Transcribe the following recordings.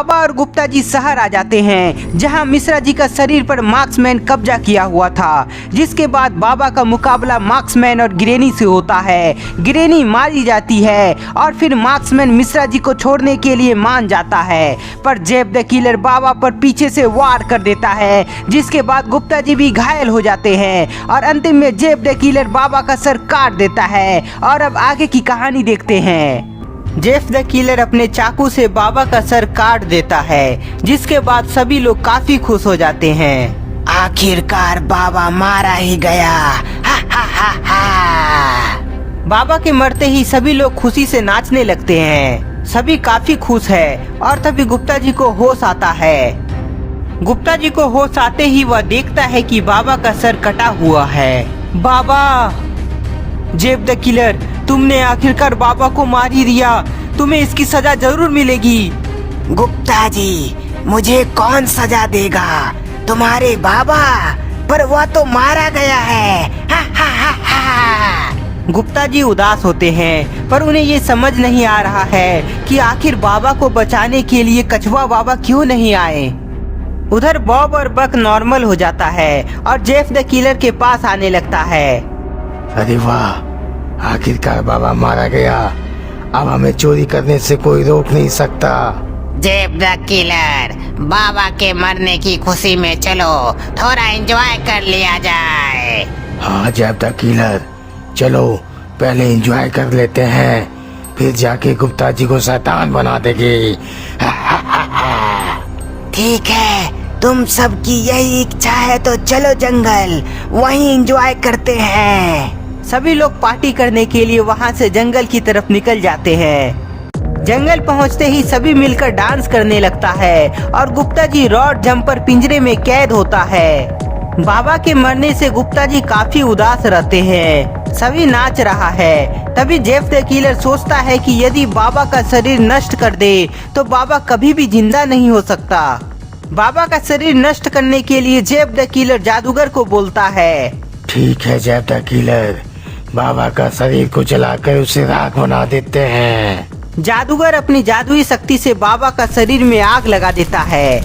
बाबा और गुप्ता जी शहर आ जाते हैं जहां मिश्रा जी का शरीर पर मार्क्समैन कब्जा किया हुआ था, जिसके बाद बाबा का मुकाबला मार्क्समैन और गिरेनी से होता है। गिरेनी मारी जाती है और फिर मार्क्समैन मिश्रा जी को छोड़ने के लिए मान जाता है, पर जेफ द किलर बाबा पर पीछे से वार कर देता है, जिसके बाद गुप्ता जी भी घायल हो जाते हैं और अंतिम में जेफ द किलर बाबा का सर काट देता है। और अब आगे की कहानी देखते हैं। जेफ द किलर अपने चाकू से बाबा का सर काट देता है, जिसके बाद सभी लोग काफी खुश हो जाते हैं। आखिरकार बाबा मारा ही गया, हा हा हा हा। बाबा के मरते ही सभी लोग खुशी से नाचने लगते हैं। सभी काफी खुश है और तभी गुप्ता जी को होश आता है। गुप्ता जी को होश आते ही वह देखता है कि बाबा का सर कटा हुआ है। बाबा! जेफ द किलर, तुमने आखिरकार बाबा को मार ही दिया, तुम्हें इसकी सजा जरूर मिलेगी। गुप्ता जी, मुझे कौन सजा देगा? तुम्हारे बाबा, पर वह तो मारा गया है, हा हा हा हा। गुप्ता जी उदास होते हैं, पर उन्हें ये समझ नहीं आ रहा है कि आखिर बाबा को बचाने के लिए कछुआ बाबा क्यों नहीं आए। उधर बॉब और बक नॉर्मल हो जाता है और जेफ द किलर के पास आने लगता है। अरे वाह, आखिरकार बाबा मारा गया, अब हमें चोरी करने से कोई रोक नहीं सकता। जेफ द किलर, बाबा के मरने की खुशी में चलो थोड़ा एंजॉय कर लिया जाए। हाँ जेफ द किलर, चलो पहले एंजॉय कर लेते हैं, फिर जाके गुप्ता जी को शैतान बना देंगे। ठीक है, तुम सबकी यही इच्छा है तो चलो जंगल, वहीं एंजॉय करते हैं। सभी लोग पार्टी करने के लिए वहां से जंगल की तरफ निकल जाते हैं। जंगल पहुंचते ही सभी मिलकर डांस करने लगता है और गुप्ता जी रॉड जंपर पिंजरे में कैद होता है। बाबा के मरने से गुप्ता जी काफी उदास रहते हैं। सभी नाच रहा है। तभी जेफ द किलर सोचता है कि यदि बाबा का शरीर नष्ट कर दे तो बाबा कभी भी जिंदा नहीं हो सकता। बाबा का शरीर नष्ट करने के लिए जेफ द किलर जादूगर को बोलता है। ठीक है जेफ द किलर, बाबा का शरीर को जलाकर उसे राख बना देते हैं। जादूगर अपनी जादुई शक्ति से बाबा का शरीर में आग लगा देता है।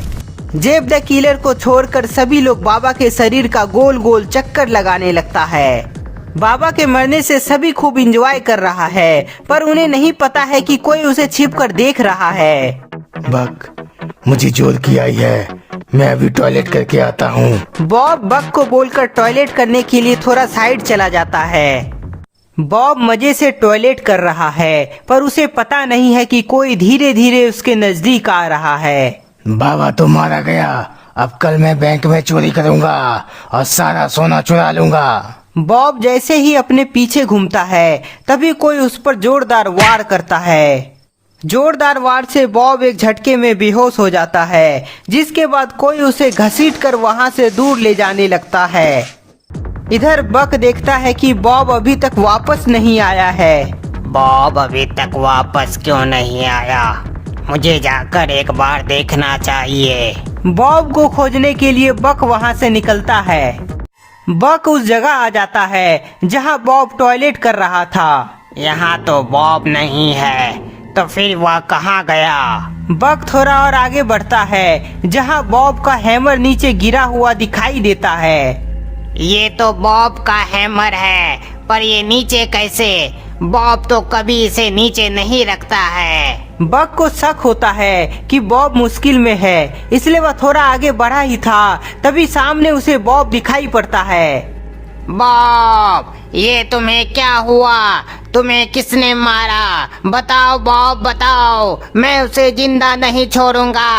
जेफ द किलर को छोड़कर सभी लोग बाबा के शरीर का गोल गोल चक्कर लगाने लगता है। बाबा के मरने से सभी खूब एंजॉय कर रहा है, पर उन्हें नहीं पता है कि कोई उसे छिपकर देख रहा है। बक, मुझे जोर की आई है, मैं अभी टॉयलेट करके आता हूँ। बॉब बक को बोलकर टॉयलेट करने के लिए थोड़ा साइड चला जाता है। बॉब मजे से टॉयलेट कर रहा है, पर उसे पता नहीं है कि कोई धीरे धीरे उसके नजदीक आ रहा है। बाबा तो मारा गया, अब कल मैं बैंक में चोरी करूँगा और सारा सोना चुरा लूँगा। बॉब जैसे ही अपने पीछे घूमता है, तभी कोई उस पर जोरदार वार करता है। जोरदार वार से बॉब एक झटके में बेहोश हो जाता है, जिसके बाद कोई उसे घसीटकर वहां से दूर ले जाने लगता है। इधर बक देखता है कि बॉब अभी तक वापस नहीं आया है। बॉब अभी तक वापस क्यों नहीं आया? मुझे जाकर एक बार देखना चाहिए। बॉब को खोजने के लिए बक वहां से निकलता है। बक उस जगह आ जाता है जहां बॉब टॉयलेट कर रहा था। यहाँ तो बॉब नहीं है, तो फिर वह कहाँ गया? बक थोड़ा और आगे बढ़ता है जहां बॉब का हैमर नीचे गिरा हुआ दिखाई देता है। ये तो बॉब का हैमर है, पर ये नीचे कैसे? बॉब तो कभी इसे नीचे नहीं रखता है। बक को शक होता है कि बॉब मुश्किल में है, इसलिए वह थोड़ा आगे बढ़ा ही था, तभी सामने उसे बॉब दिखाई पड़ता है। बॉब, ये तुम्हें क्या हुआ? तुम्हें किसने मारा? बताओ बॉब, बताओ, मैं उसे जिंदा नहीं छोड़ूंगा।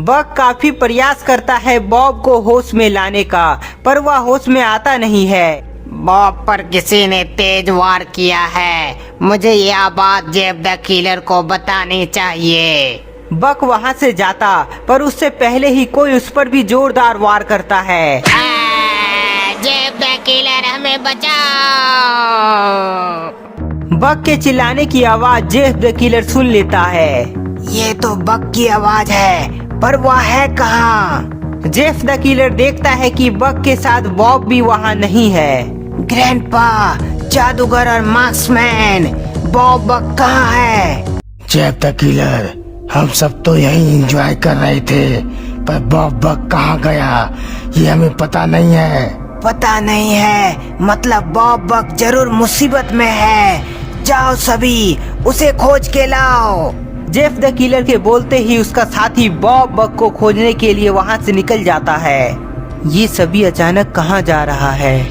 बक काफी प्रयास करता है बॉब को होश में लाने का, पर वह होश में आता नहीं है। बॉब पर किसी ने तेज वार किया है, मुझे यह बात जेफ द किलर को बतानी चाहिए। बक वहां से जाता, पर उससे पहले ही कोई उस पर भी जोरदार वार करता है। जेफ द किलर, हमें बचाओ। बक के चिल्लाने की आवाज जेफ द किलर सुन लेता है। ये तो बक की आवाज है, पर वह है कहाँ? जेफ द किलर देखता है कि बक के साथ बॉब भी वहाँ नहीं है। ग्रैंडपा, जादूगर और मार्क्समैन, बॉब बक कहाँ है? जेफ द किलर, हम सब तो यही एंजॉय कर रहे थे, पर बॉब बग कहाँ गया ये हमें पता नहीं है। पता नहीं है, मतलब बॉब बग जरूर मुसीबत में है। जाओ सभी, उसे खोज के लाओ। जेफ द किलर के बोलते ही उसका साथी बॉब बग को खोजने के लिए वहाँ से निकल जाता है। ये सभी अचानक कहाँ जा रहा है?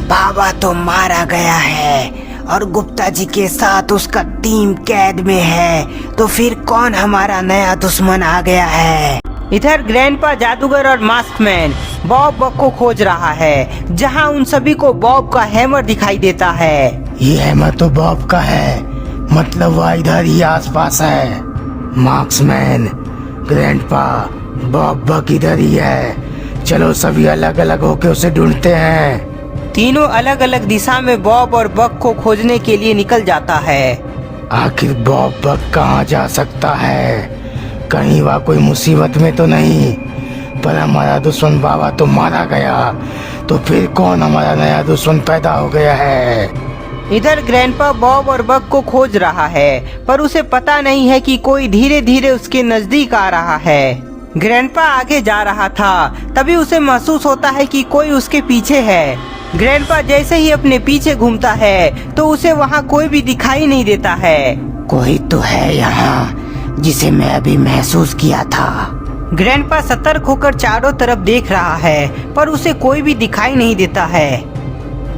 बाबा तो मारा गया है और गुप्ता जी के साथ उसका टीम कैद में है, तो फिर कौन हमारा नया दुश्मन आ गया है? इधर ग्रैंडपा जादूगर और मास्कमैन बॉब बग को खोज रहा है, जहां उन सभी को बॉब का हैमर दिखाई देता है। ये हैमर तो बॉब का है, मतलब वह इधर ही आसपास है। मार्क्समैन, ग्रैंडपा, बॉब बग इधर ही है। चलो सभी अलग अलग होके उसे ढूंढते हैं। तीनों अलग अलग दिशा में बॉब और बग को खोजने के लिए निकल जाता है। आखिर बॉब बग कहाँ जा सकता है? कहीं वह कोई मुसीबत में तो नहीं? पर हमारा दुश्मन बाबा तो मारा गया, तो फिर कौन हमारा नया दुश्मन पैदा हो गया है? इधर ग्रैंडपा बॉब और बग को खोज रहा है, पर उसे पता नहीं है कि कोई धीरे धीरे उसके नजदीक आ रहा है। ग्रैंडपा आगे जा रहा था, तभी उसे महसूस होता है कि कोई उसके पीछे है। ग्रैंडपा जैसे ही अपने पीछे घूमता है तो उसे वहाँ कोई भी दिखाई नहीं देता है। कोई तो है यहाँ जिसे मैं अभी महसूस किया था। ग्रैंडपा सतर्क होकर चारों तरफ देख रहा है, पर उसे कोई भी दिखाई नहीं देता है।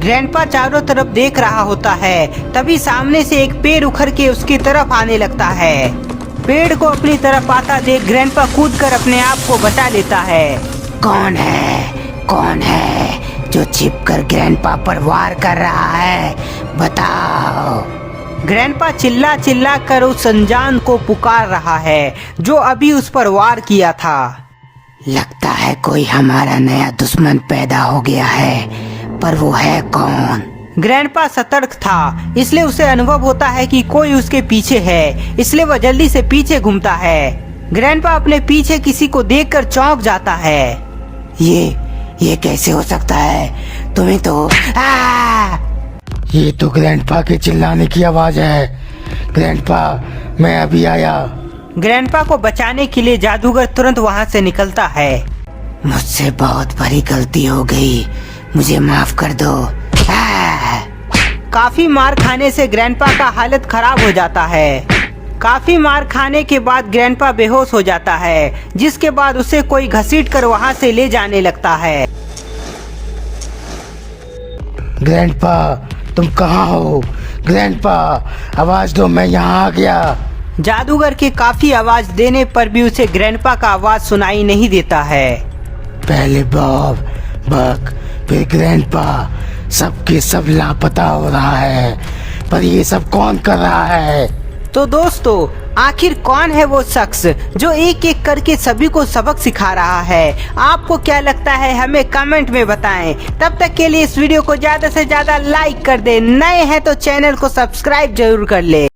ग्रैंडपा चारों तरफ देख रहा होता है, तभी सामने से एक पेड़ उखड़ के उसकी तरफ आने लगता है। पेड़ को अपनी तरफ आता देख ग्रैंडपा कूदकर अपने आप को बचा लेता है। कौन है जो छिपकर ग्रैंडपा पर वार कर रहा है? बताओ। ग्रैंडपा चिल्ला चिल्ला कर उस अनजान को पुकार रहा है जो अभी उस पर वार किया था। लगता है कोई हमारा नया दुश्मन पैदा हो गया है, पर वो है कौन? ग्रैंडपा सतर्क था, इसलिए उसे अनुभव होता है कि कोई उसके पीछे है, इसलिए वह जल्दी से पीछे घूमता है। ग्रैंडपा अपने पीछे किसी को देखकर चौंक जाता है। ये कैसे हो सकता है? तुम्हें तो ये तो ग्रैंडपा के चिल्लाने की आवाज है। ग्रैंडपा, मैं अभी आया। ग्रैंडपा को बचाने के लिए जादूगर तुरंत वहाँ से निकलता है। मुझसे बहुत बड़ी गलती हो गई, मुझे माफ कर दो। काफी मार खाने से ग्रैंडपा का हालत खराब हो जाता है। काफी मार खाने के बाद ग्रैंडपा बेहोश हो जाता है, जिसके बाद उसे कोई घसीट कर वहाँ से ले जाने लगता है। ग्रैंडपा, तुम कहाँ हो? ग्रैंडपा, आवाज दो, मैं यहाँ आ गया। जादूगर के काफी आवाज देने पर भी उसे ग्रैंडपा का आवाज सुनाई नहीं देता है। पहले बॉब बग, फिर ग्रैंडपा, सबके सब लापता हो रहा है, पर ये सब कौन कर रहा है? तो दोस्तों, आखिर कौन है वो शख्स जो एक एक करके सभी को सबक सिखा रहा है? आपको क्या लगता है? हमें कमेंट में बताएं। तब तक के लिए इस वीडियो को ज्यादा से ज्यादा लाइक कर दें। नए हैं तो चैनल को सब्सक्राइब जरूर कर ले।